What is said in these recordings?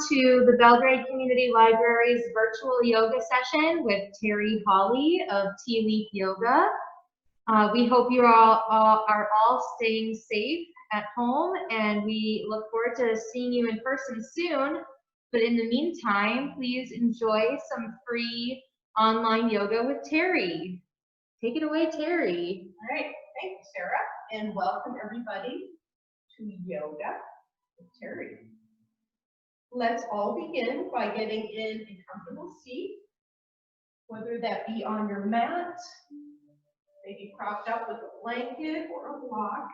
to the Belgrade Community Library's virtual yoga session with Terry Hawley of Tea Leaf Yoga. We hope you are all staying safe at home, and we look forward to seeing you in person soon. But in the meantime, please enjoy some free online yoga with Terry. Take it away, Terry. All right, thanks, Sarah, and welcome everybody to Yoga with Terry. Let's all begin by getting in a comfortable seat, whether that be on your mat, maybe propped up with a blanket or a block,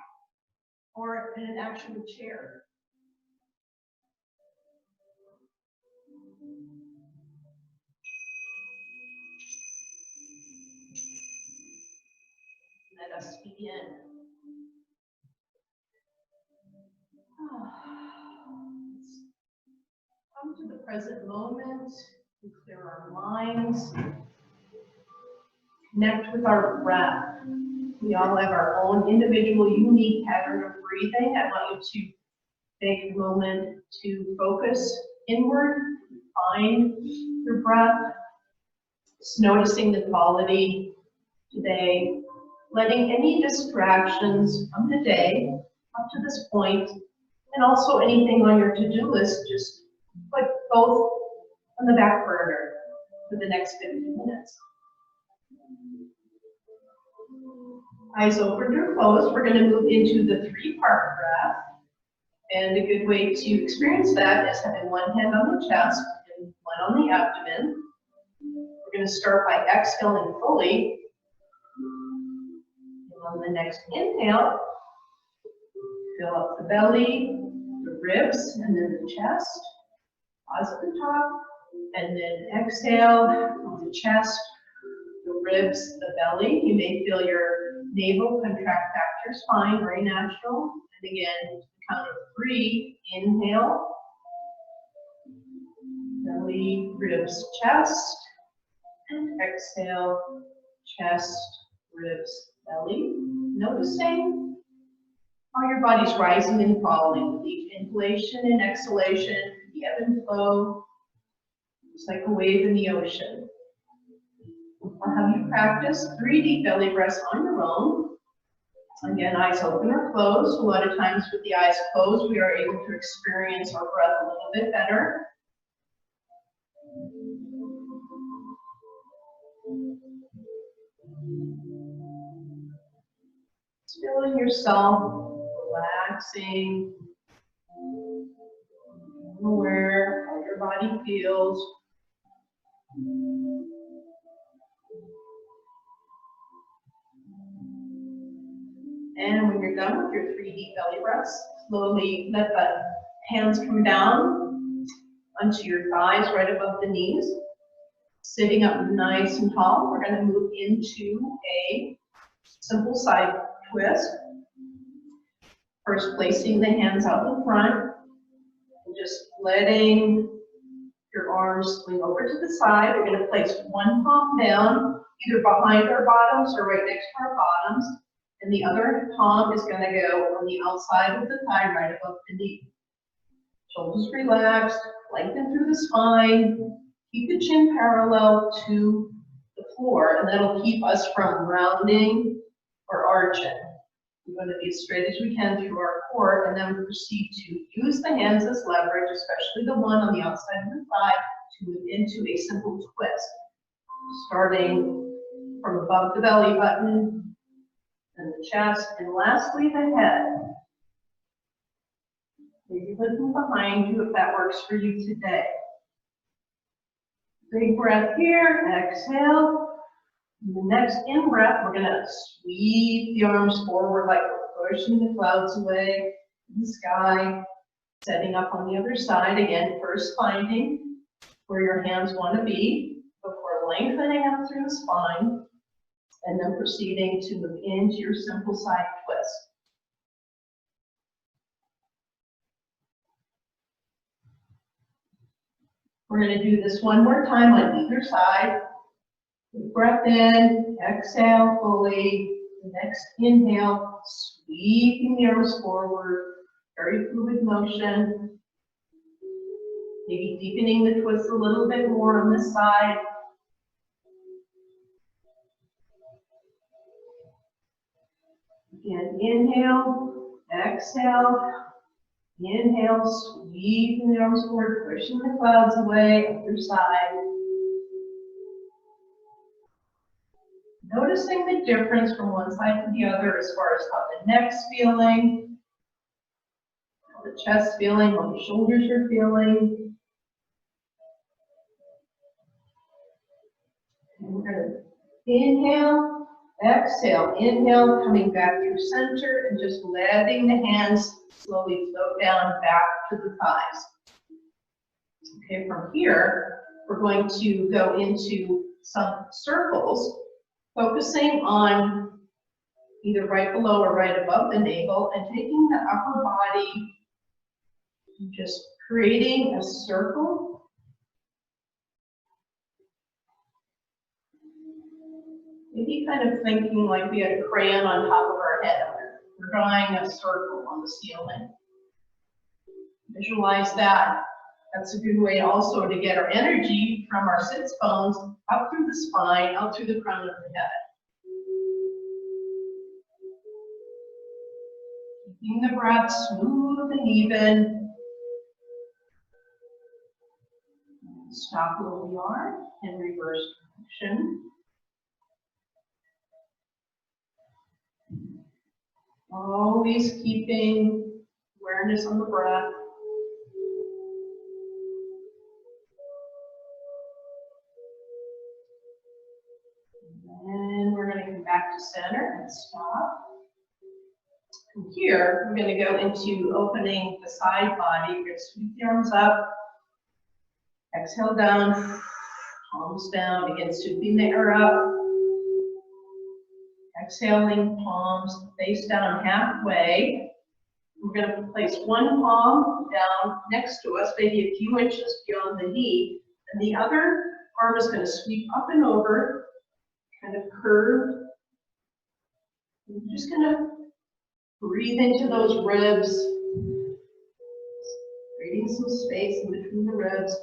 or in an actual chair. Let us begin. Come to the present moment, and clear our minds, connect with our breath. We all have our own individual, unique pattern of breathing. I want you to take a moment to focus inward, find your breath, just noticing the quality today, letting any distractions from the day up to this point, and also anything on your to-do list, just put both on the back burner for the next 15 minutes. Eyes open or closed, we're going to move into the 3-part breath. And a good way to experience that is having one hand on the chest and one on the abdomen. We're going to start by exhaling fully. And on the next inhale, fill up the belly, the ribs, and then the chest. Pause at the top, and then exhale on the chest, the ribs, the belly. You may feel your navel contract back to your spine, very natural. And again, count of 3, inhale, belly, ribs, chest, and exhale, chest, ribs, belly. Noticing how your body's rising and falling with each inhalation and exhalation, the ebb and flow, just like a wave in the ocean. I'll have you practice 3 deep belly breaths on your own. Again, eyes open or closed. A lot of times with the eyes closed, we are able to experience our breath a little bit better. Just feeling yourself relaxing, aware how your body feels. And when you're done with your 3 deep belly breaths, slowly let the hands come down onto your thighs right above the knees. Sitting up nice and tall, we're going to move into a simple side twist. First, placing the hands out in front, and just letting your arms swing over to the side. We're going to place one palm down, either behind our bottoms or right next to our bottoms. And the other palm is going to go on the outside of the thigh, right above the knee. Shoulders relaxed, lengthen through the spine. Keep the chin parallel to the floor, and that'll keep us from rounding or arching. We're going to be as straight as we can through our core, and then proceed to use the hands as leverage, especially the one on the outside of the thigh, to move into a simple twist. Starting from above the belly button, and the chest, and lastly the head. Maybe looking behind you if that works for you today. Big breath here, exhale. And the next in-breath, we're going to sweep the arms forward like we're pushing the clouds away in the sky. Setting up on the other side, again, first finding where your hands want to be before lengthening out through the spine. And then proceeding to move into your simple side twist. We're going to do this one more time on either side. Big breath in, exhale fully. The next inhale, sweeping the arms forward, very fluid motion. Maybe deepening the twist a little bit more on this side. Again, inhale, exhale, inhale, squeezing the arms forward, pushing the clouds away, other side. Noticing the difference from one side to the other as far as how the neck's feeling, how the chest's feeling, how the shoulders are feeling. And we're going to inhale, exhale, inhale, coming back through center and just letting the hands slowly float down back to the thighs. Okay, from here, we're going to go into some circles, focusing on either right below or right above the navel and taking the upper body and just creating a circle. Maybe kind of thinking like we had a crayon on top of our head. We're drawing a circle on the ceiling. Visualize that. That's a good way also to get our energy from our sits bones up through the spine, out through the crown of the head. Keeping the breath smooth and even. Stop where we are and reverse direction. Always keeping awareness on the breath. And we're going to come back to center and stop. From here, we're going to go into opening the side body. You're going to sweep the arms up. Exhale down, palms down, begin sweeping the air up. Exhaling, palms face down halfway. We're going to place one palm down next to us, maybe a few inches beyond the knee, and the other arm is going to sweep up and over, kind of curved. We're just going to breathe into those ribs, creating some space in between the ribs.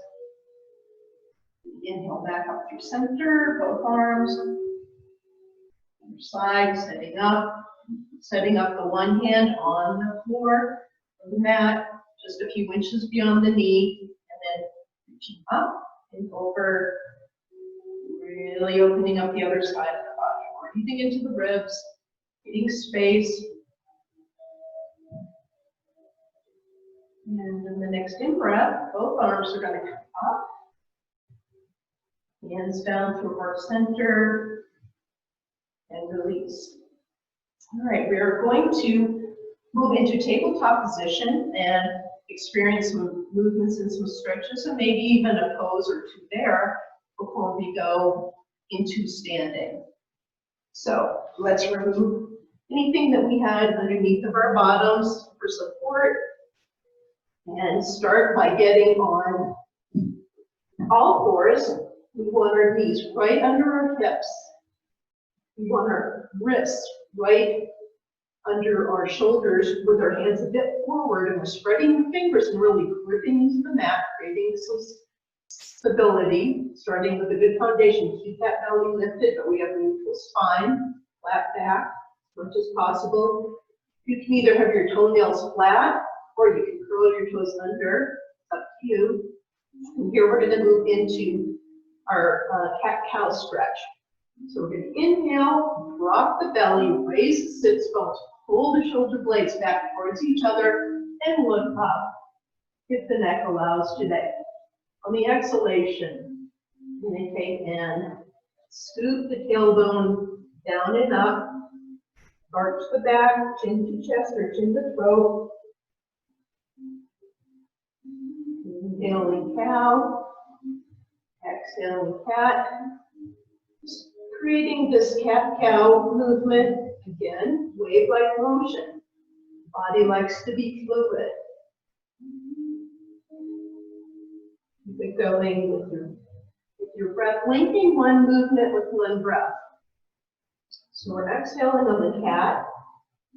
Inhale back up through center, both arms. Other side, setting up the one hand on the floor of the mat, just a few inches beyond the knee, and then reaching up and over, really opening up the other side of the body, breathing into the ribs, getting space. And in the next in-breath, both arms are going to come up. Hands down through our center and release. All right, we are going to move into tabletop position and experience some movements and some stretches, and maybe even a pose or two there before we go into standing. So let's remove anything that we had underneath of our bottoms for support and start by getting on all fours. We want our knees right under our hips. We want our wrists right under our shoulders with our hands a bit forward, and we're spreading the fingers and really gripping into the mat, creating some stability, starting with a good foundation. Keep that belly lifted, but we have a neutral spine, flat back as much as possible. You can either have your toenails flat or you can curl your toes under. It's up to you. And here we're going to move into our cat-cow stretch. So we're going to inhale, drop the belly, raise the sits bones, pull the shoulder blades back towards each other, and look up if the neck allows today. On the exhalation, we're going to take and scoop the tailbone down and up, arch the back, chin to chest or chin to throat. Inhaling cow, exhaling cat. Creating this cat-cow movement, again, wave-like motion. Body likes to be fluid. Keep it going with your breath, linking one movement with one breath. So we're exhaling on the cat,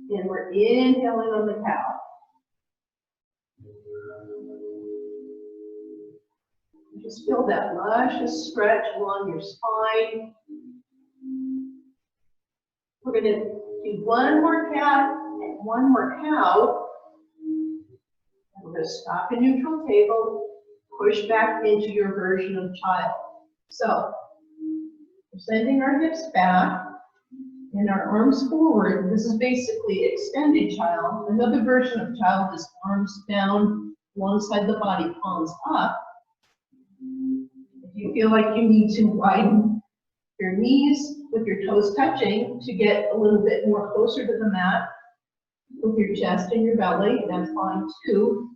and we're inhaling on the cow. Just feel that luscious stretch along your spine. We're going to do one more cat and one more cow. We're going to stop in neutral table, push back into your version of child. So, we're sending our hips back and our arms forward. This is basically extended child. Another version of child is arms down alongside the body, palms up. If you feel like you need to widen your knees with your toes touching to get a little bit more closer to the mat with your chest and your belly, that's fine too.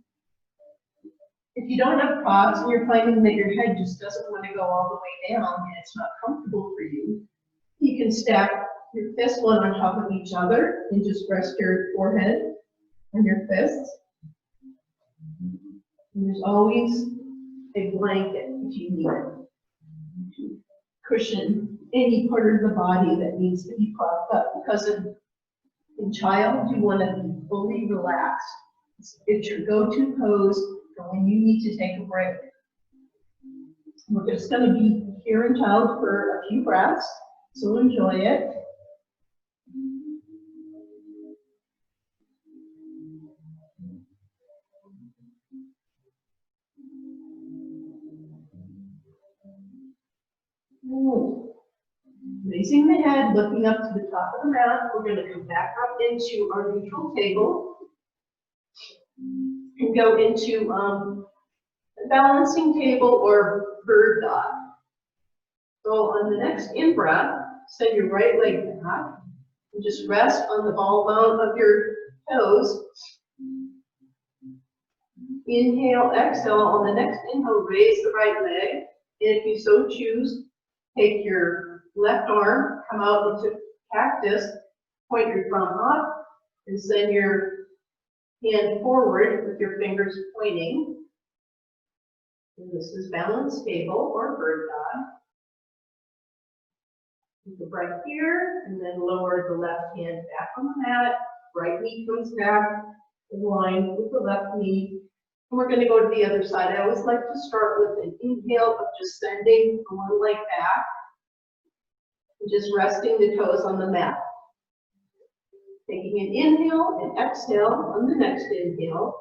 If you don't have props and you're finding that your head just doesn't want to go all the way down and it's not comfortable for you, you can stack your fists one on top of each other and just rest your forehead on your fists. And there's always a blanket if you need it to cushion any part of the body that needs to be propped up, because in child you want to be fully relaxed. It's your go-to pose for when you need to take a break. We're just going to be here in child for a few breaths, so enjoy it. Raising the head, looking up to the top of the mat, we're going to come back up into our neutral table and go into a balancing table or bird dog. So on the next in-breath, send your right leg back and just rest on the ball bone of your toes. Inhale, exhale. On the next inhale, raise the right leg. And if you so choose, take your left arm, come out into cactus, point your thumb up, and send your hand forward with your fingers pointing. And this is balanced table or bird dog. Take a breath here, and then lower the left hand back on the mat. Right knee comes back in line with the left knee. And we're going to go to the other side. I always like to start with an inhale of just sending one leg back and just resting the toes on the mat. Taking an inhale and exhale on the next inhale,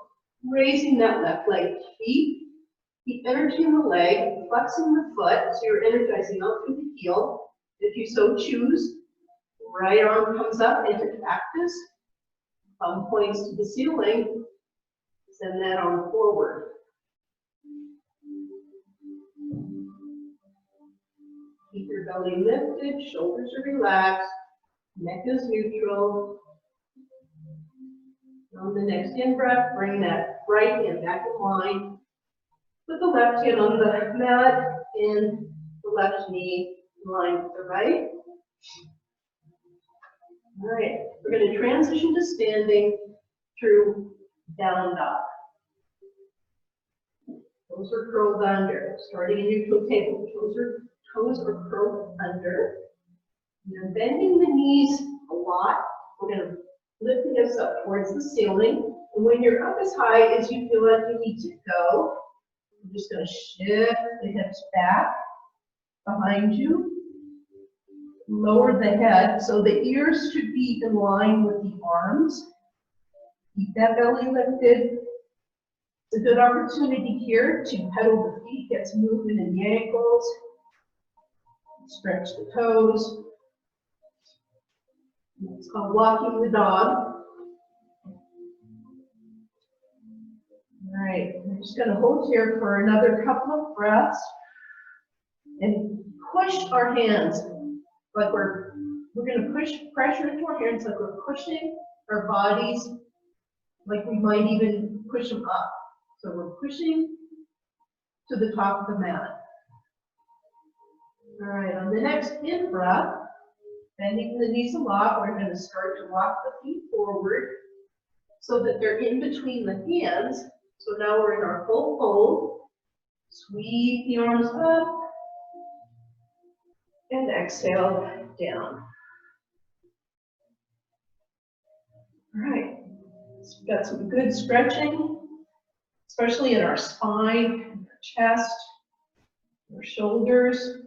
raising that left leg. Keep energy in the leg, flexing the foot so you're energizing out through the heel. If you so choose, right arm comes up into cactus, thumb points to the ceiling, send that arm forward. Keep your belly lifted, shoulders are relaxed, neck is neutral. On the next in-breath, bring that right hand back in line. Put the left hand on the mat and the left knee in line with the right. All right, we're going to transition to standing through down dog. Toes are curled under, starting in neutral table. Toes are curled under. You're bending the knees a lot. We're going to lift the hips up towards the ceiling. And when you're up as high as you feel like you need to go, you're just going to shift the hips back behind you. Lower the head so the ears should be in line with the arms. Keep that belly lifted. It's a good opportunity here to pedal the feet, get some movement in the ankles, stretch the toes. It's called walking the dog. All right, we're just going to hold here for another couple of breaths and push our hands like we're going to push pressure into our hands like we're pushing our bodies, like we might even push them up. So we're pushing to the top of the mat. All right, on the next in breath, bending the knees a lot, we're going to start to walk the feet forward so that they're in between the hands. So now we're in our full fold. Sweep the arms up and exhale down. All right, so we've got some good stretching, especially in our spine, and our chest. Your shoulders.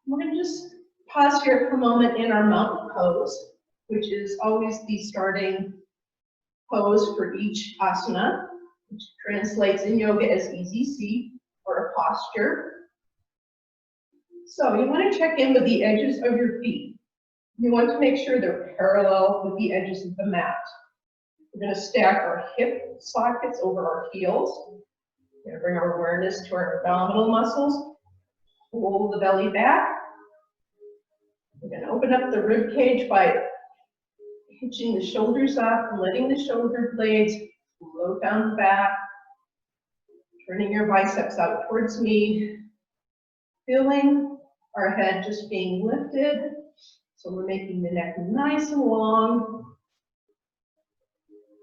We're going to just pause here for a moment in our mountain pose, which is always the starting pose for each asana, which translates in yoga as easy seat or a posture. So you want to check in with the edges of your feet. You want to make sure they're parallel with the edges of the mat. We're going to stack our hip sockets over our heels. We're going to bring our awareness to our abdominal muscles. Pull the belly back. We're going to open up the rib cage by hitching the shoulders up and letting the shoulder blades float down the back. Turning your biceps out towards me. Feeling our head just being lifted. So we're making the neck nice and long.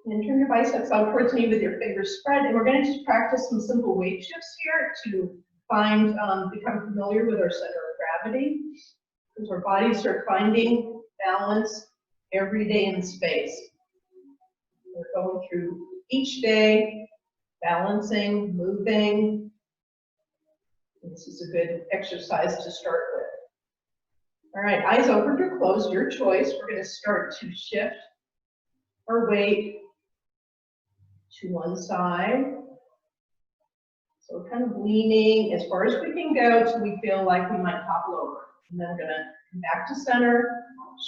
And turn your biceps out towards me with your fingers spread. And we're going to just practice some simple weight shifts here to become familiar with our center of gravity. Because our bodies are finding balance every day in space. We're going through each day, balancing, moving. This is a good exercise to start with. All right, eyes open or closed, your choice. We're going to start to shift our weight to one side. So we're kind of leaning as far as we can go till we feel like we might topple over. And then we're going to come back to center,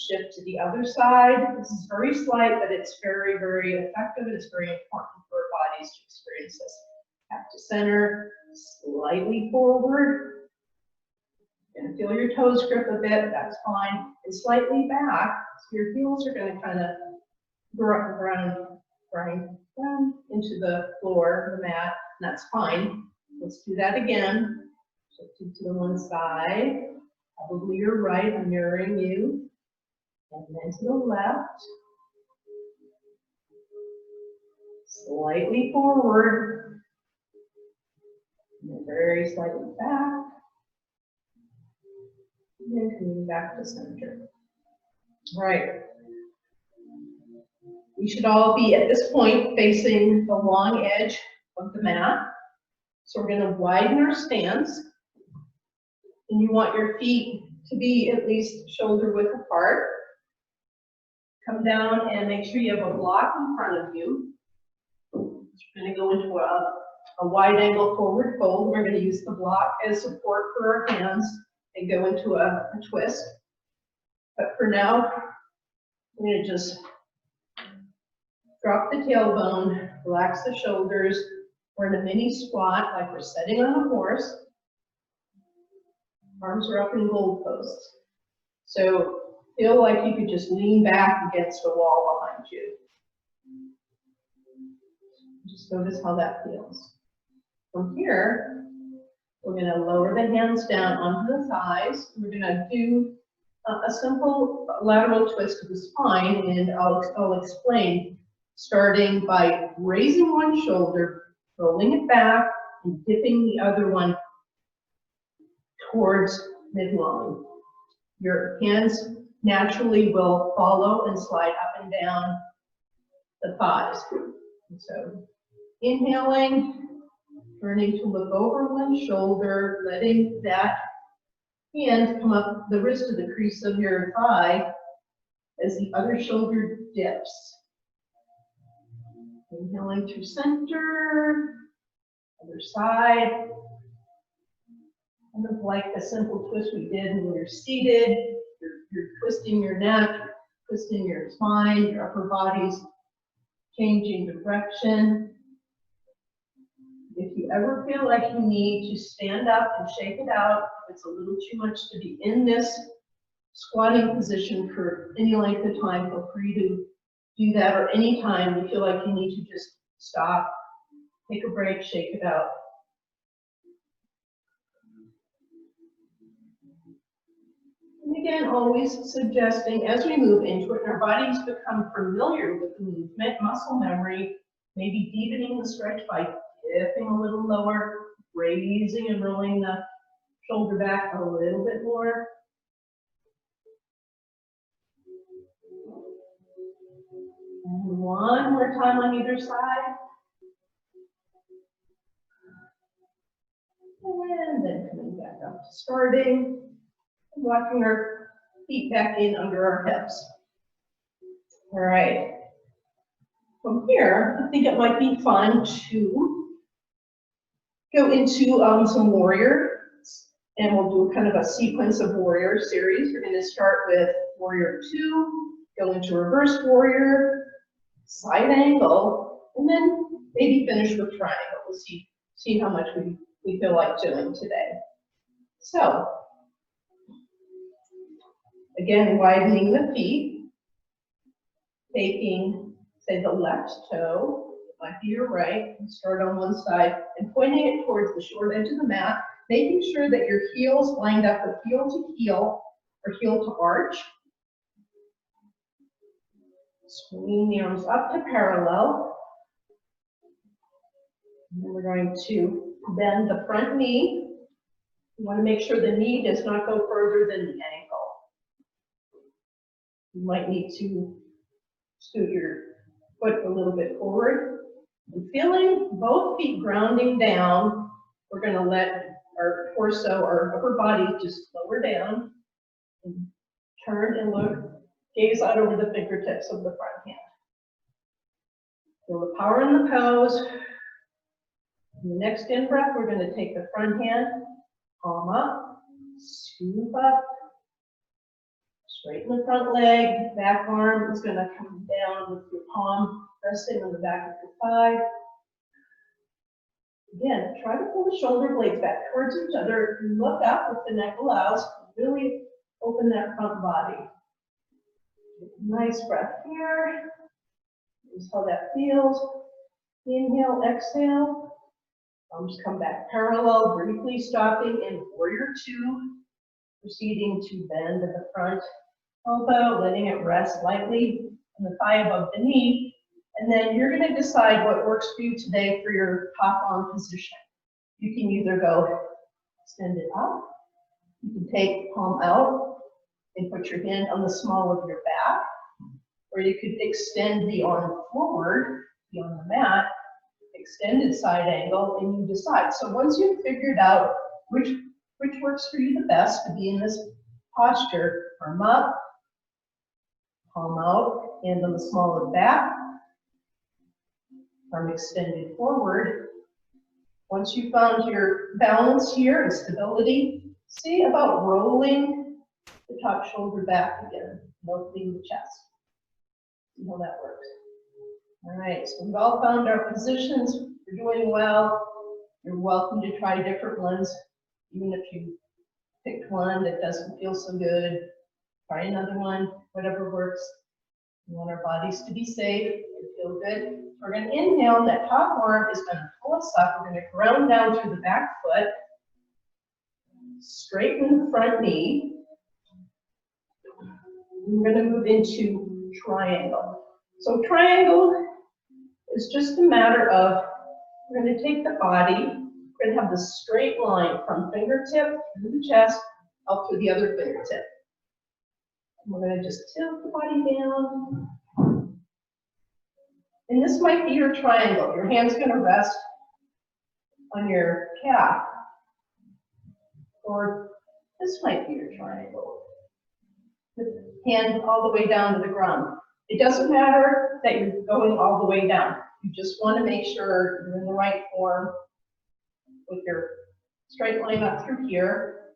shift to the other side. This is very slight, but it's very, very effective. It's very important for our bodies to experience this. Back to center, slightly forward. You're going to feel your toes grip a bit, that's fine. And slightly back, so your heels are going to kind of grind into the floor, the mat, and that's fine. Let's do that again. Shift to the one side. Probably your right, I'm mirroring you. And then to the left. Slightly forward. And then very slightly back. And then coming back to center. All right. We should all be at this point facing the long edge of the mat. So we're going to widen our stance. And you want your feet to be at least shoulder width apart. Come down and make sure you have a block in front of you. We're going to go into a wide angle forward fold. We're going to use the block as support for our hands and go into a twist. But for now, we're going to just drop the tailbone, relax the shoulders. We're in a mini squat like we're sitting on a horse. Arms are up in gold posts. So feel like you could just lean back against a wall behind you. Just notice how that feels. From here, we're going to lower the hands down onto the thighs. We're going to do a simple lateral twist of the spine, and I'll explain, starting by raising one shoulder, rolling it back, and dipping the other one towards midline. Your hands naturally will follow and slide up and down the thighs. And so inhaling, turning to look over one shoulder, letting that hand come up the wrist to the crease of your thigh as the other shoulder dips. Inhaling to center, other side. Kind of like the simple twist we did when you're seated. You're twisting your neck, twisting your spine, your upper body's changing direction. If you ever feel like you need to stand up and shake it out, if it's a little too much to be in this squatting position for any length of time, feel free to do that, or any time you feel like you need to just stop, take a break, shake it out. And again, always suggesting as we move into it, and our bodies become familiar with the movement, muscle memory, maybe deepening the stretch by dipping a little lower, raising and rolling the shoulder back a little bit more. And one more time on either side. And then coming back up to starting, and walking our feet back in under our hips. All right. From here, I think it might be fun to go into some warriors, and we'll do kind of a sequence of warrior series. We're going to start with warrior 2, go into reverse warrior, side angle, and then maybe finish with triangle. We'll see how much we feel like doing today. So, again, widening the feet, taking, say, the left toe, might be your right, and start on one side, and pointing it towards the short edge of the mat, making sure that your heels lined up with heel to heel, or heel to arch. Swinging the arms up to parallel. And then we're going to bend the front knee. You want to make sure the knee does not go further than the ankle. You might need to scoot your foot a little bit forward. And feeling both feet grounding down, we're going to let our torso, our upper body just lower down. And turn and look, gaze out over the fingertips of the front hand. Feel the power in the pose. In the next in-breath, we're going to take the front hand, palm up, scoop up, straighten the front leg, back arm is going to come down with your palm resting on the back of your thigh. Again, try to pull the shoulder blades back towards each other. Look up if the neck allows. Really open that front body. Nice breath here. Just how that feels. Inhale, exhale. Arms come back parallel, briefly stopping in warrior 2. Proceeding to bend at the front elbow, letting it rest lightly on the thigh above the knee. And then you're going to decide what works for you today for your top arm position. You can either go extend it up. You can take palm out and put your hand on the small of your back. Or you could extend the arm forward, be on the mat, extended side angle, and you decide. So once you've figured out which works for you the best to be in this posture, arm up, palm out, hand on the small of the back, arm extended forward. Once you've found your balance here and stability, see about rolling the top shoulder back again, opening the chest. See how that works. All right, so we've all found our positions. You're doing well. You're welcome to try different ones. Even if you picked one that doesn't feel so good, try another one, whatever works. We want our bodies to be safe and feel good. We're going to inhale, that top arm is going to pull us up. We're going to ground down through the back foot, straighten the front knee. We're going to move into triangle. So triangle is just a matter of, we're going to take the body, we're going to have the straight line from fingertip through the chest, out through the other fingertip. And we're going to just tilt the body down. And this might be your triangle. Your hand's going to rest on your calf. Or this might be your triangle. The hand all the way down to the ground. It doesn't matter that you're going all the way down. You just want to make sure you're in the right form with your straight line up through here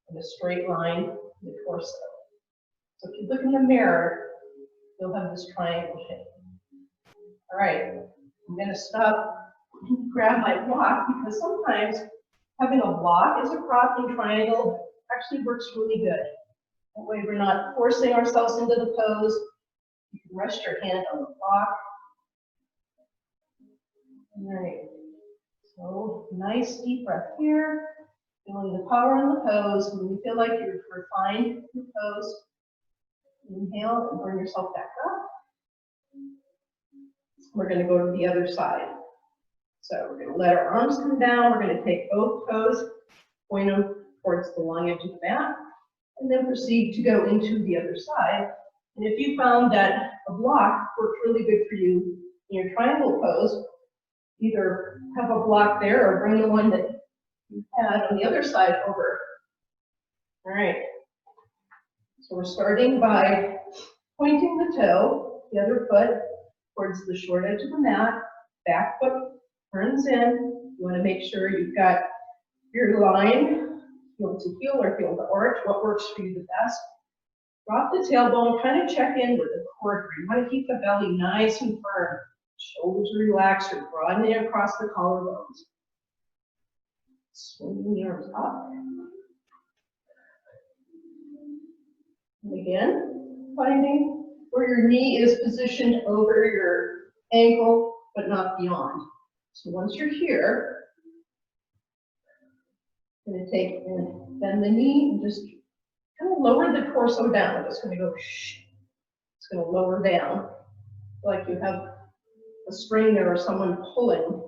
and a straight line in the torso. So if you look in the mirror, you'll have this triangle shape. All right, I'm going to stop and grab my block because sometimes having a block as a prop in triangle actually works really good. That way we're not forcing ourselves into the pose. You can rest your hand on the block. All right, so nice deep breath here. Feeling the power in the pose. When you feel like you've refined your pose, inhale and bring yourself back up. We're going to go to the other side. So we're going to let our arms come down. We're going to take both toes, point them towards the long edge of the mat, and then proceed to go into the other side. And if you found that a block worked really good for you in your triangle pose, either have a block there or bring the one that you had on the other side over. All right. So we're starting by pointing the toe, the other foot, towards the short edge of the mat. Back foot turns in. You want to make sure you've got your line, heel to heel or heel to arch, what works for you the best. Drop the tailbone, kind of check in with the core. You want to keep the belly nice and firm. Shoulders relaxed, you're broadening across the collarbones. Swinging the arms up. And again, finding where your knee is positioned over your ankle, but not beyond. So once you're here, I'm going to take and bend the knee and just kind of lower the torso down. It's going to go shh. It's going to lower down. Like you have a string there or someone pulling.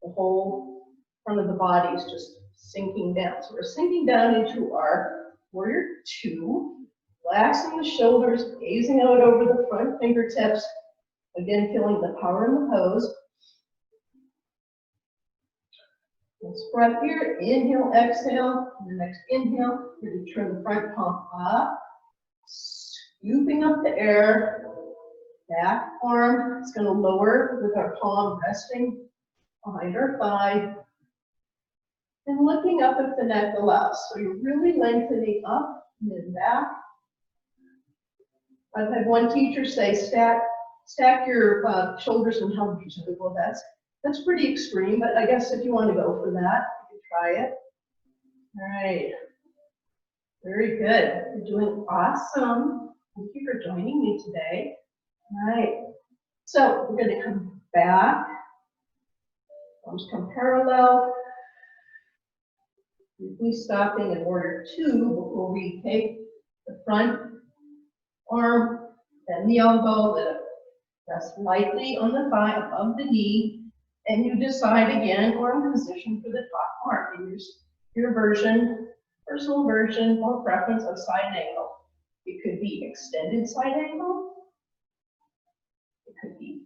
The whole front of the body is just sinking down. So we're sinking down into our warrior two. Relaxing the shoulders, gazing out over the front fingertips. Again, feeling the power in the pose. Next breath here, inhale, exhale. And the next inhale, you're going to turn the front palm up, scooping up the air. Back arm is going to lower with our palm resting behind our thigh. And looking up if the neck allows. So you're really lengthening up and then back. I've had one teacher say, stack your shoulders and hug each other. Well, that's pretty extreme, but I guess if you want to go for that, you can try it. All right. Very good. You're doing awesome. Thank you for joining me today. All right. So we're going to come back. Arms come parallel. Briefly stopping in warrior two before we take the front arm, bend the elbow, let it rest lightly on the thigh above the knee, and you decide again arm position for the top arm. Use your version, personal version or preference of side angle. It could be extended side angle. It could be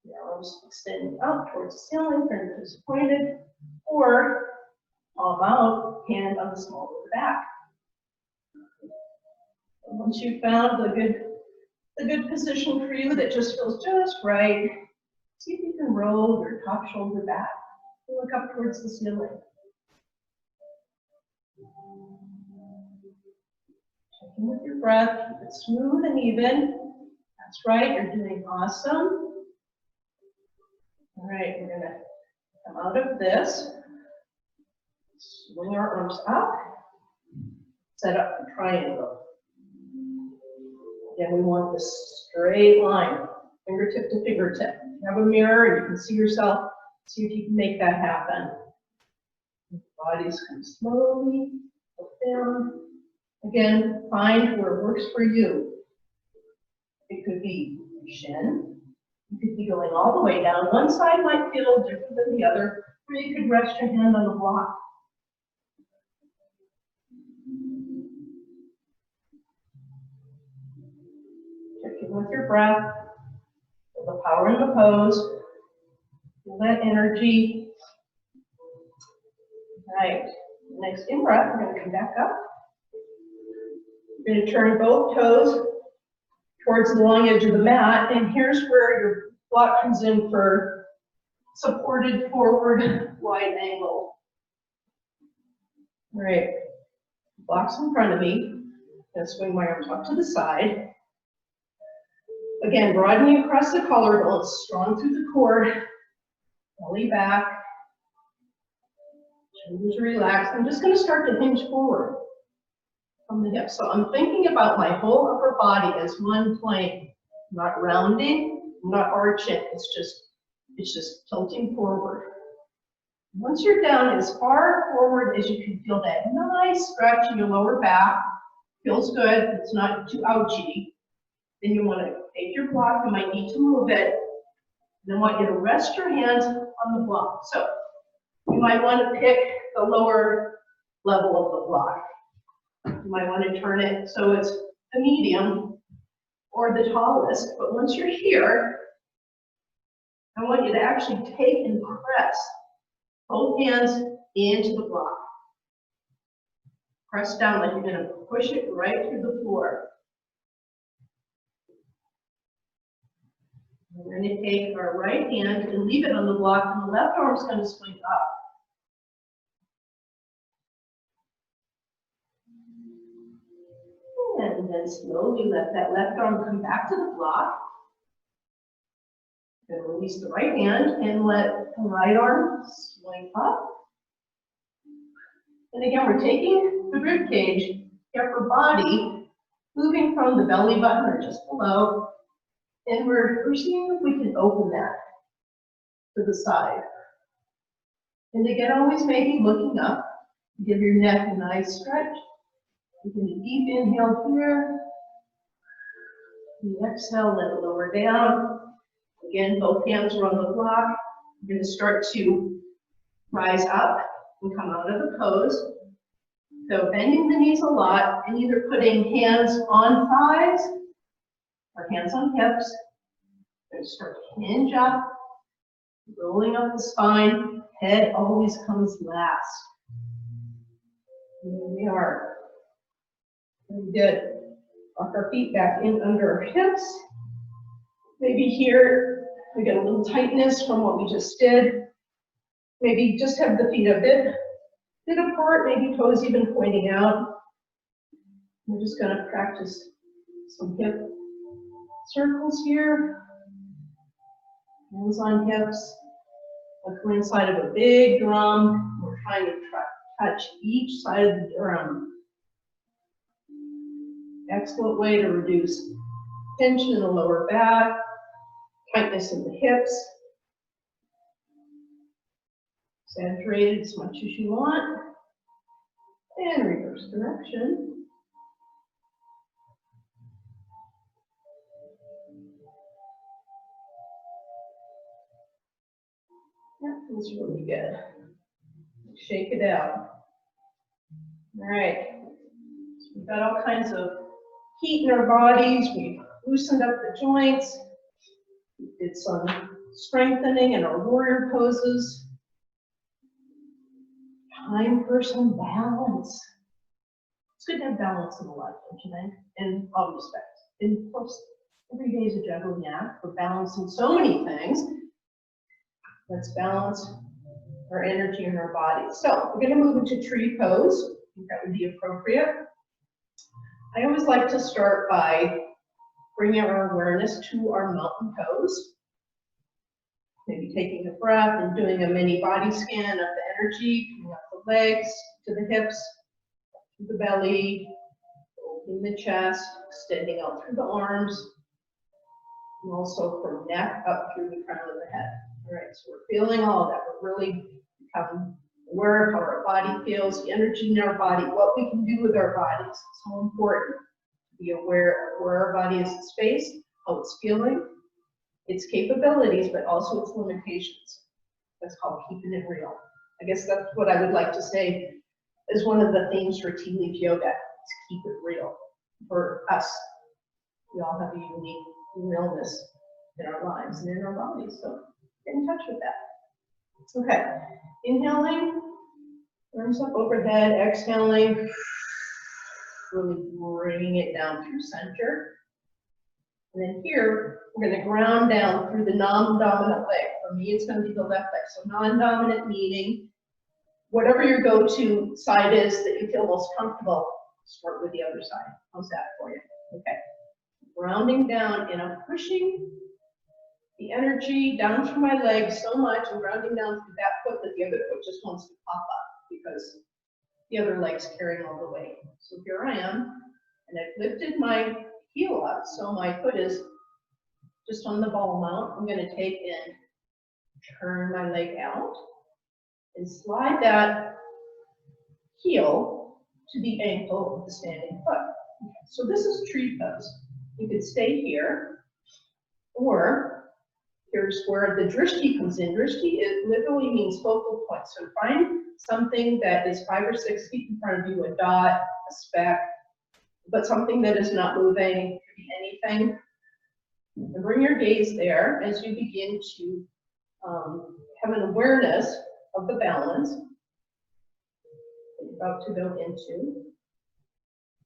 the arms extending out towards the ceiling, fingertips pointed, or palm out, hand on the small of the back. And once you've found the good position for you that just feels just right, see if you can roll your top shoulder back. Look up towards the ceiling. Checking with your breath, keep it smooth and even. That's right, you're doing awesome. All right, we're gonna come out of this. Swing our arms up. Set up the triangle. Again, we want this straight line, fingertip to fingertip. You have a mirror and you can see yourself. See if you can make that happen. Bodies come slowly, look down. Again, find where it works for you. It could be shin. You could be going all the way down. One side might feel different than the other, or you could rest your hand on the block. With your breath, feel the power in the pose, feel that energy. All right, next in breath, we're going to come back up. You're going to turn both toes towards the long edge of the mat, and here's where your block comes in for supported forward wide angle. All right, block's in front of me. I'm going to swing my arms up to the side. Again, broadening across the collarbones, strong through the core, belly back, shoulders relaxed. I'm just going to start to hinge forward from the hips. So I'm thinking about my whole upper body as one plane, not rounding, not arching. It's just tilting forward. Once you're down as far forward as you can feel that nice stretch in your lower back, feels good, it's not too ouchy. Then you want to take your block, you might need to move it. And I want you to rest your hands on the block. So you might want to pick the lower level of the block. You might want to turn it so it's the medium or the tallest. But once you're here, I want you to actually take and press Both hands into the block. Press down like you're going to push it right through the floor. We're going to take our right hand and leave it on the block, and the left arm is going to swing up. And then slowly let that left arm come back to the block. Then release the right hand and let the right arm swing up. And again, we're taking the rib cage, upper body, moving from the belly button or just below, and we're seeing if we can open that to the side. And again, always maybe looking up, give your neck a nice stretch. You can deep inhale here. And exhale, let it lower down. Again, both hands are on the block. You're going to start to rise up and come out of the pose. So bending the knees a lot and either putting hands on thighs or hands on hips. You're going to start to hinge up, rolling up the spine. Head always comes last. Here we are. Very good. Walk our feet back in under our hips. Maybe here we get a little tightness from what we just did. Maybe just have the feet a bit apart, maybe toes even pointing out. We're just going to practice some hip circles here. Hands on hips. Like we're inside of a big drum. We're trying to touch each side of the drum. Excellent way to reduce tension in the lower back, tightness in the hips. Exaggerate it as much as you want. And reverse direction. That feels really good. Shake it out. All right. So we've got all kinds of heat in our bodies. We've loosened up the joints. We did some strengthening in our warrior poses. Time for some balance. It's good to have balance in life, don't you think? In all respects. And of course, every day is a juggling act. We're balancing so many things. Let's balance our energy in our body. So we're going to move into tree pose. I think that would be appropriate. I always like to start by bringing our awareness to our mountain pose. Maybe taking a breath and doing a mini body scan of the energy, coming up the legs to the hips, to the belly, opening the chest, extending out through the arms, and also from neck up through the crown of the head. All right, so we're feeling all of that. We're really becoming aware of how our body feels, the energy in our body, what we can do with our bodies. It's so important to be aware of where our body is in space, how it's feeling, its capabilities, but also its limitations. That's called keeping it real. I guess that's what I would like to say is one of the themes for tea leaf yoga, is keep it real for us. We all have a unique realness in our lives and in our bodies, so get in touch with that. Okay, inhaling, arms up overhead, exhaling, really bringing it down through center. And then here, we're going to ground down through the non-dominant leg. For me, it's going to be the left leg. So non-dominant meaning whatever your go-to side is that you feel most comfortable, start with the other side. How's that for you? Okay. Grounding down, and I'm pushing the energy down through my legs so much and grounding down through that foot that the other foot just wants to pop up because the other leg's carrying all the weight. So here I am, and I've lifted my heel up, so my foot is just on the ball mount. I'm going to take and turn my leg out and slide that heel to the ankle of the standing foot. Okay, so this is tree pose. You could stay here, or here's where the drishti comes in. Drishti literally means focal point. So find something that is 5 or 6 feet in front of you, a dot, a speck, but something that is not moving, could be anything. And bring your gaze there as you begin to have an awareness of the balance that you're about to go into.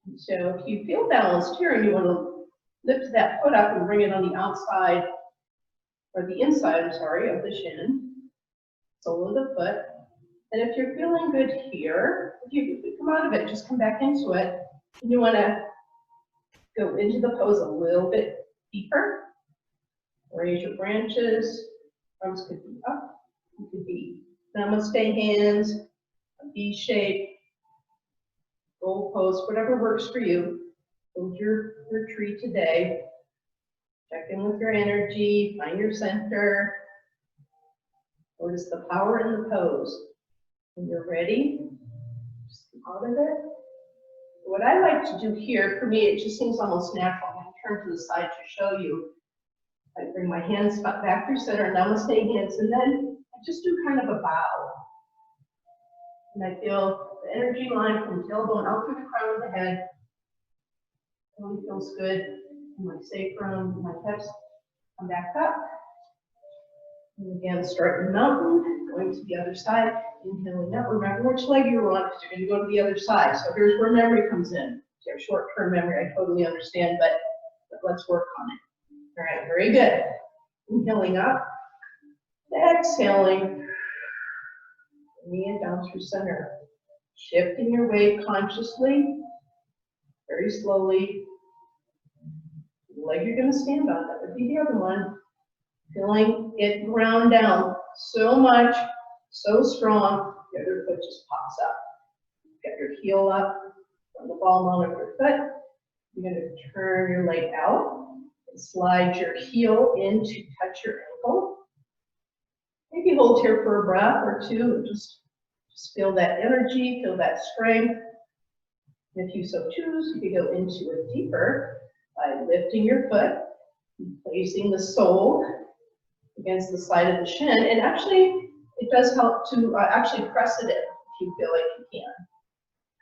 And so if you feel balanced here and you want to lift that foot up and bring it on the outside, or the inside, I'm sorry, of the shin, sole of the foot. And if you're feeling good here, if you come out of it, just come back into it. And you want to go into the pose a little bit deeper. Raise your branches. Arms could be up. It could be namaste hands, a V shape, goal pose, whatever works for you. Build your tree today. Check in with your energy, find your center. Notice the power in the pose. When you're ready, just come out of it. What I like to do here, for me, it just seems almost natural. I'm going to turn to the side to show you. I bring my hands back through center, namaste hands, and then I just do kind of a bow. And I feel the energy line from the tailbone out through the crown of the head. It really feels good. And my sacrum, my hips come back up. And again, start in mountain, going to the other side, inhaling up. Remember which leg you're on, because you're going to go to the other side. So here's where memory comes in. Your short-term memory, I totally understand, but let's work on it. All right, very good. Inhaling up, exhaling, bringing it down through center. Shifting your weight consciously, very slowly. The leg you're going to stand on, that would be the other one. Feeling it ground down so much, so strong, the other foot just pops up. Get your heel up from the ball bone of your foot. You're going to turn your leg out and slide your heel in to touch your ankle. Maybe hold here for a breath or two and just feel that energy, feel that strength. And if you so choose, you can go into it deeper by lifting your foot, placing the sole against the side of the shin, and actually it does help to actually press it in if you feel like you can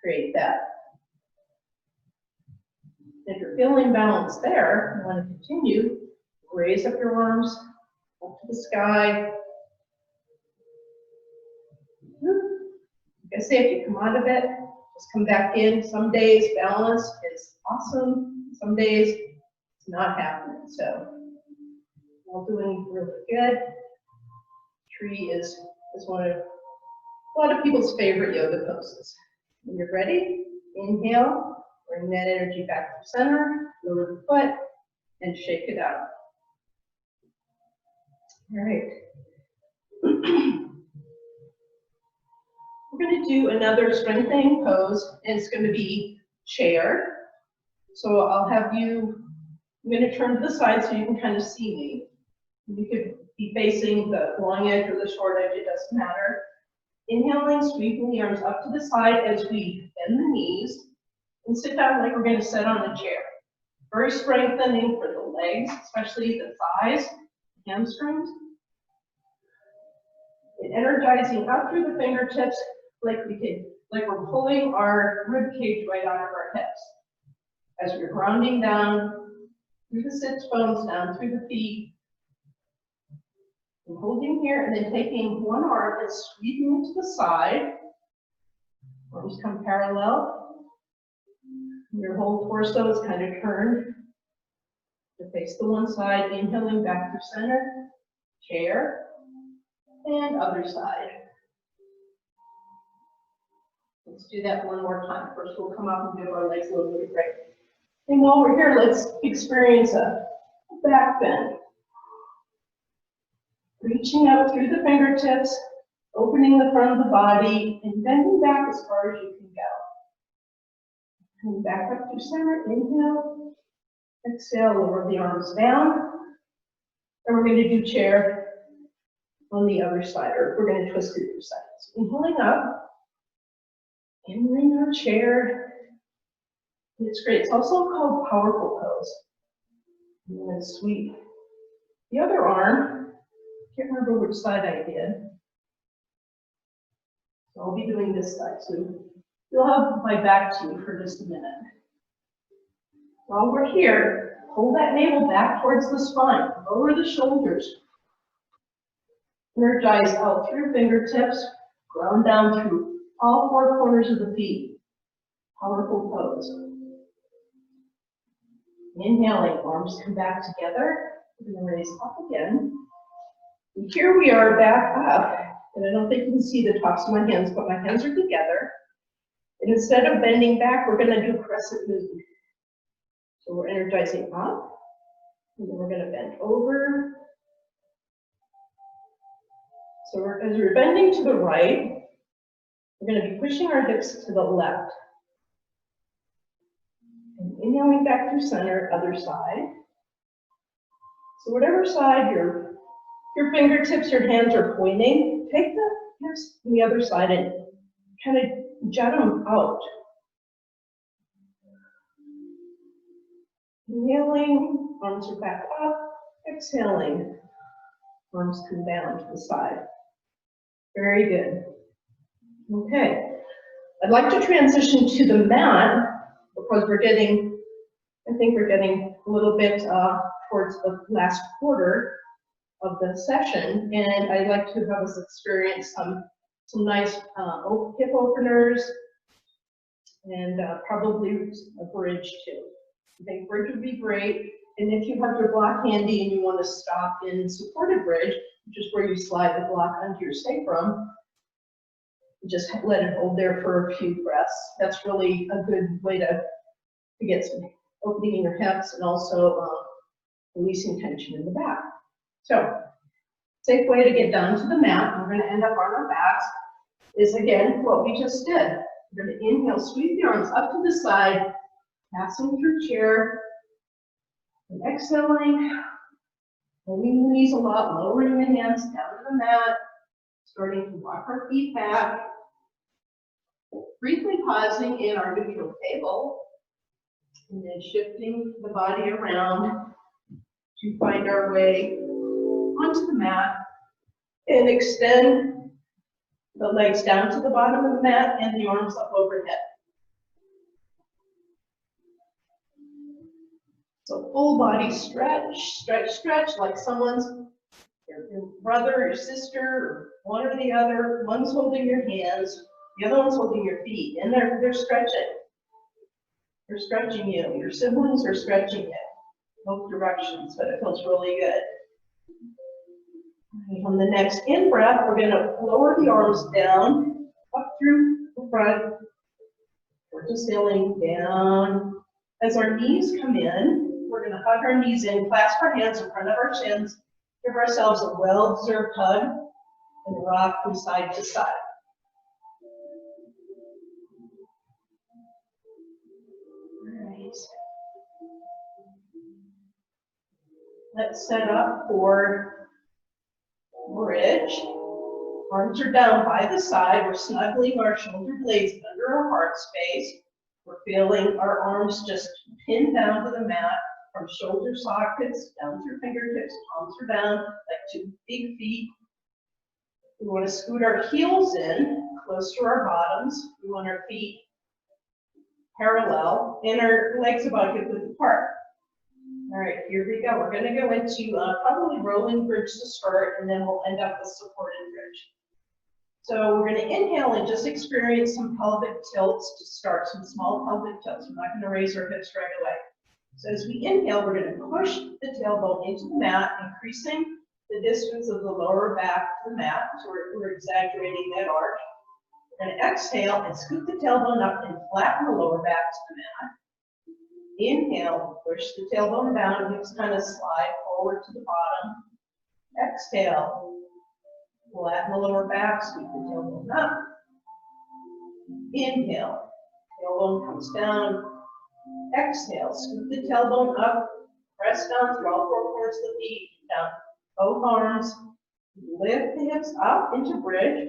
create that. If you're feeling balanced there, you want to continue, raise up your arms up to the sky. Like I say, if you come out of it, just come back in. Some days balance is awesome, some days it's not happening. So all doing really good. Tree is one of a lot of people's favorite yoga poses. When you're ready, inhale, bring that energy back to center, lower the foot, and shake it out. All right. We're going to do another strengthening pose, and it's going to be chair. So I'll have you, I'm going to turn to the side so you can kind of see me. You could be facing the long edge or the short edge, it doesn't matter. Inhaling, sweeping the arms up to the side as we bend the knees and sit down like we're going to sit on a chair. Very strengthening for the legs, especially the thighs, hamstrings. And energizing out through the fingertips like we're pulling our rib cage right out of our hips. As we're grounding down through the sits bones, down through the feet. And holding here and then taking one arm and sweeping it to the side. Arms come parallel. Your whole torso is kind of turned to face the one side, inhaling back to center, chair, and other side. Let's do that one more time. First, we'll come up and give our legs a little bit of break. And while we're here, let's experience a back bend. Reaching out through the fingertips, opening the front of the body, and bending back as far as you can go. And back up to center, inhale, exhale, lower the arms down. And we're going to do chair on the other side, or we're going to twist it through sides. Inhaling up, inhaling our chair. It's great. It's also called powerful pose. And then sweep the other arm. Can't remember which side I did. So I'll be doing this side. So you'll have my back to you for just a minute. While we're here, pull that navel back towards the spine. Lower the shoulders. Energize out through fingertips, ground down through all four corners of the feet. Powerful pose. Inhaling, arms come back together. We're going to raise up again. And here we are back up. And I don't think you can see the tops of my hands, but my hands are together. And instead of bending back, we're going to do crescent movement. So we're energizing up, and then we're going to bend over. So as we're bending to the right, we're going to be pushing our hips to the left. And inhaling back through center, other side. So whatever side your fingertips, your hands are pointing, take the hips on the other side and kind of jet them out. Inhaling, arms are back up. Exhaling, arms come down to the side. Very good. Okay, I'd like to transition to the mat because I think we're getting a little bit towards the last quarter of the session, and I'd like to have us experience some nice hip openers and probably a bridge too. I think bridge would be great, and if you have your block handy and you want to stop in supported bridge, which is where you slide the block onto your sacrum, just let it hold there for a few breaths. That's really a good way to get some opening in your hips and also releasing tension in the back. So, safe way to get down to the mat, we're going to end up on our backs, is again what we just did. We're going to inhale, sweep the arms up to the side, passing through chair, and exhaling, bending the knees a lot, lowering the hands down to the mat, starting to walk our feet back, briefly pausing in our neutral table, and then shifting the body around to find our way onto the mat and extend the legs down to the bottom of the mat and the arms up overhead. So full body stretch, stretch, stretch, like someone's, your brother, your sister, or one or the other. One's holding your hands, the other one's holding your feet, and they're stretching. They're stretching you. Your siblings are stretching you. Both directions, but it feels really good. On the next in-breath, we're going to lower the arms down, up through the front. We're just sailing down. As our knees come in, we're going to hug our knees in, clasp our hands in front of our shins, give ourselves a well-deserved hug, and rock from side to side. All right. Let's set up for bridge. Arms are down by the side. We're snuggling our shoulder blades under our heart space. We're feeling our arms just pinned down to the mat from shoulder sockets down through fingertips. Palms are down like two big feet. We want to scoot our heels in close to our bottoms. We want our feet parallel and our legs about hip width apart. All right, here we go. We're going to go into probably rolling bridge to start, and then we'll end up with supported bridge. So we're going to inhale and just experience some pelvic tilts to start, some small pelvic tilts. We're not going to raise our hips right away. So as we inhale, we're going to push the tailbone into the mat, increasing the distance of the lower back to the mat. So we're exaggerating that arch. We're going to exhale and scoop the tailbone up and flatten the lower back to the mat. Inhale, push the tailbone down, hips kind of slide forward to the bottom. Exhale, flatten the lower back, scoop the tailbone up. Inhale, tailbone comes down. Exhale, scoop the tailbone up, press down through all four corners of the feet, down both arms. Lift the hips up into bridge,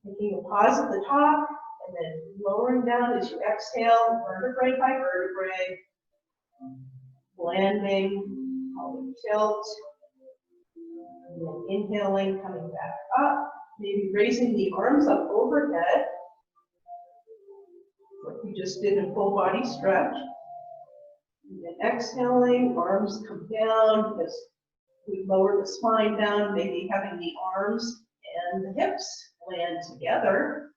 taking a pause at the top, and then lowering down as you exhale, vertebrae by vertebrae, landing, pelvic tilt, and then inhaling, coming back up, maybe raising the arms up overhead, like we just did in full body stretch. And then exhaling, arms come down, just We lower the spine down, maybe having the arms and the hips land together.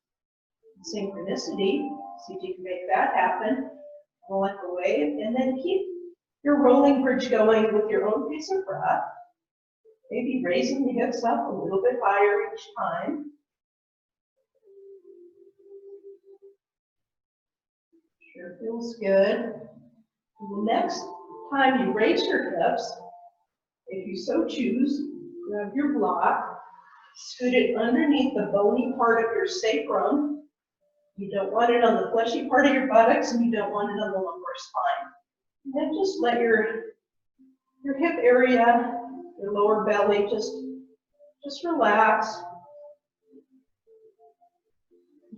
Synchronicity. See if you can make that happen. Roll like a wave, and then keep your rolling bridge going with your own pace of breath. Maybe raising the hips up a little bit higher each time. Sure feels good. The next time you raise your hips, if you so choose, grab your block, scoot it underneath the bony part of your sacrum. You don't want it on the fleshy part of your buttocks, and you don't want it on the lumbar spine. And then just let your hip area, your lower belly, just relax.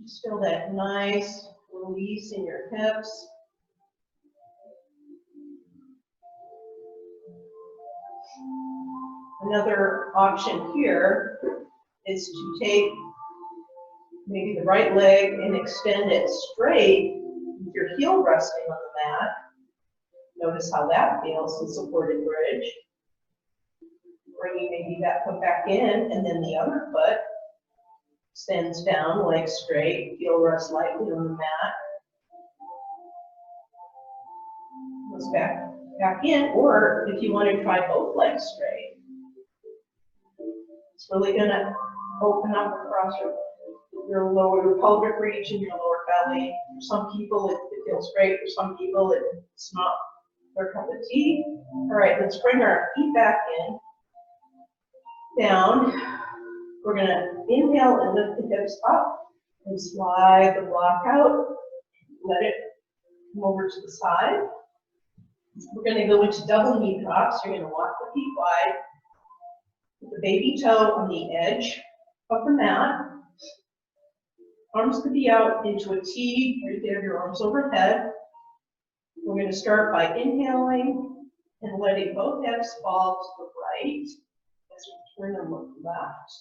Just feel that nice release in your hips. Another option here is to take maybe the right leg and extend it straight with your heel resting on the mat. Notice how that feels in supported bridge. Bringing maybe that foot back in, and then the other foot extends down, leg straight, heel rest lightly on the mat. Goes back in, or if you want to try both legs straight, it's really going to open up across your lower pelvic region, your lower belly. For some people, it feels great. For some people, it's not their cup of tea. All right, let's bring our feet back in, down. We're going to inhale and lift the hips up and slide the block out. Let it come over to the side. We're going to go into double knee drops. You're going to walk the feet wide, with the baby toe on the edge of the mat. Arms could be out into a T, right there, your arms overhead. We're going to start by inhaling and letting both hips fall to the right as we turn and look left.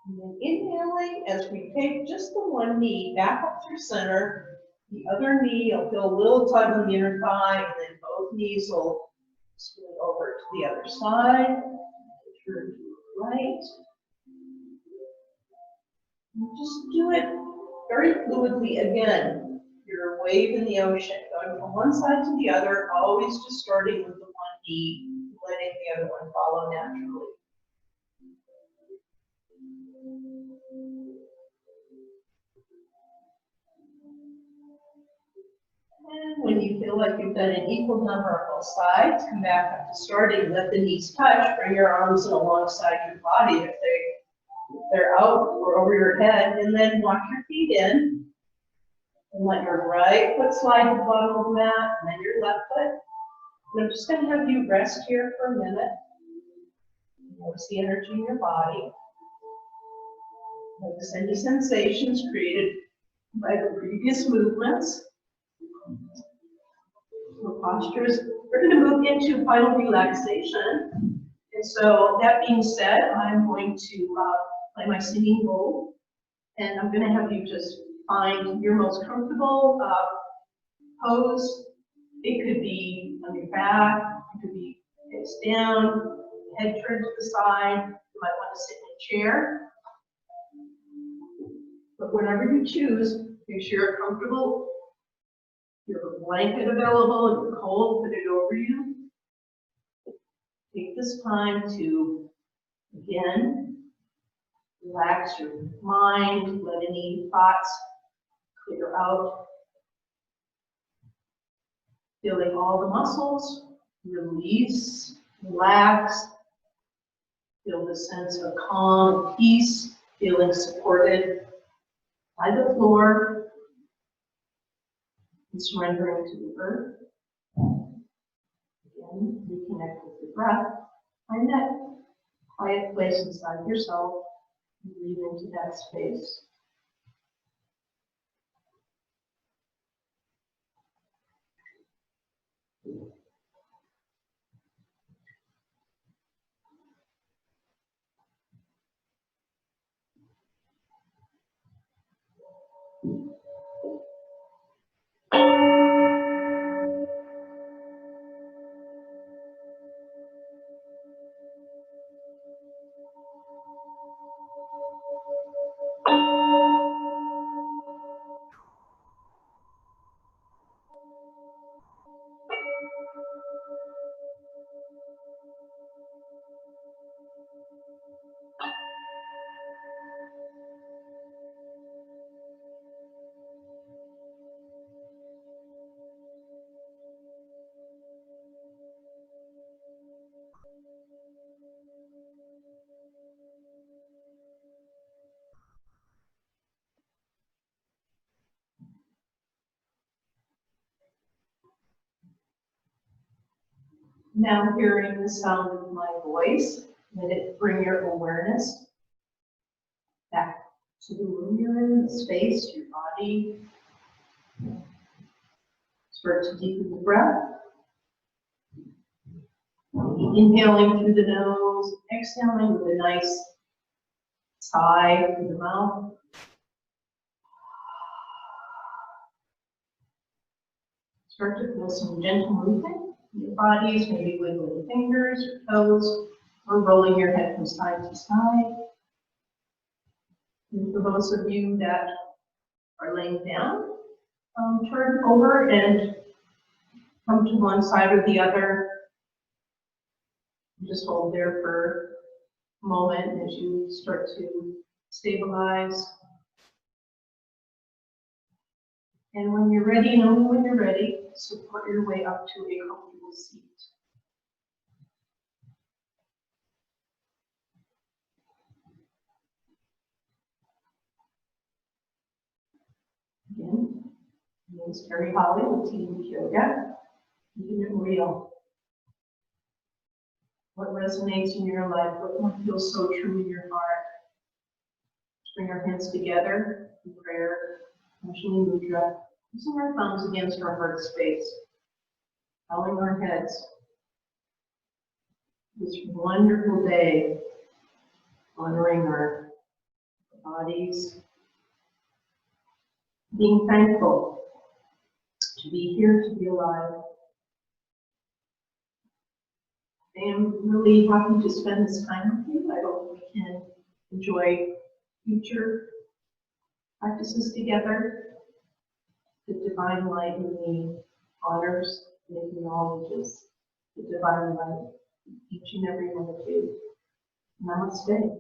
And then inhaling as we take just the one knee back up through center. The other knee, you'll feel a little tug on the inner thigh, and then both knees will swing over to the other side. Turn to the right. And just do it very fluidly again. You're a wave in the ocean, going from one side to the other, always just starting with the one knee, letting the other one follow naturally. And when you feel like you've done an equal number on both sides, come back up to starting, let the knees touch, bring your arms in alongside your body if they're out or over your head, and then walk your feet in, and let your right foot slide to the bottom of the mat, and then your left foot. And I'm just going to have you rest here for a minute. Notice the energy in your body. Notice any sensations created by the previous movements. For postures, we're going to move into final relaxation. And so that being said, I'm going to play my singing bowl, and I'm going to have you just find your most comfortable pose. It could be on your back, it could be face down, head turned to the side. You might want to sit in a chair. But whatever you choose, make sure you're comfortable. You have a blanket available. If you're cold, put it over you. Take this time to, again, relax your mind, let any thoughts clear out. Feeling all the muscles, release, relax. Feel the sense of calm, peace, feeling supported by the floor, and surrendering to the earth. Again, reconnect with your breath. Find that quiet place inside yourself. Breathe into that space. Now hearing the sound of my voice, let it bring your awareness back to the room you're in, the space, your body. Start to deepen the breath. Inhaling through the nose, exhaling with a nice sigh through the mouth. Start to feel some gentle movement in your bodies, maybe wiggling fingers or toes, or rolling your head from side to side. And for those of you that are laying down, turn over and come to one side or the other. Just hold there for a moment as you start to stabilize. And when you're ready, and only when you're ready, support your way up to a comfortable seat. Again, my name is Hawley with Tabletop Yoga. Keeping it real. What resonates in your life? What feels so true in your heart? Bring our hands together in prayer, Anjali Mudra, using our thumbs against our heart space, bowing our heads. This wonderful day, honoring our bodies, being thankful to be here, to be alive. I am really happy to spend this time with you. I hope we can enjoy future practices together. The divine light in me honors and acknowledges the divine light in each and every one of you. Namaste.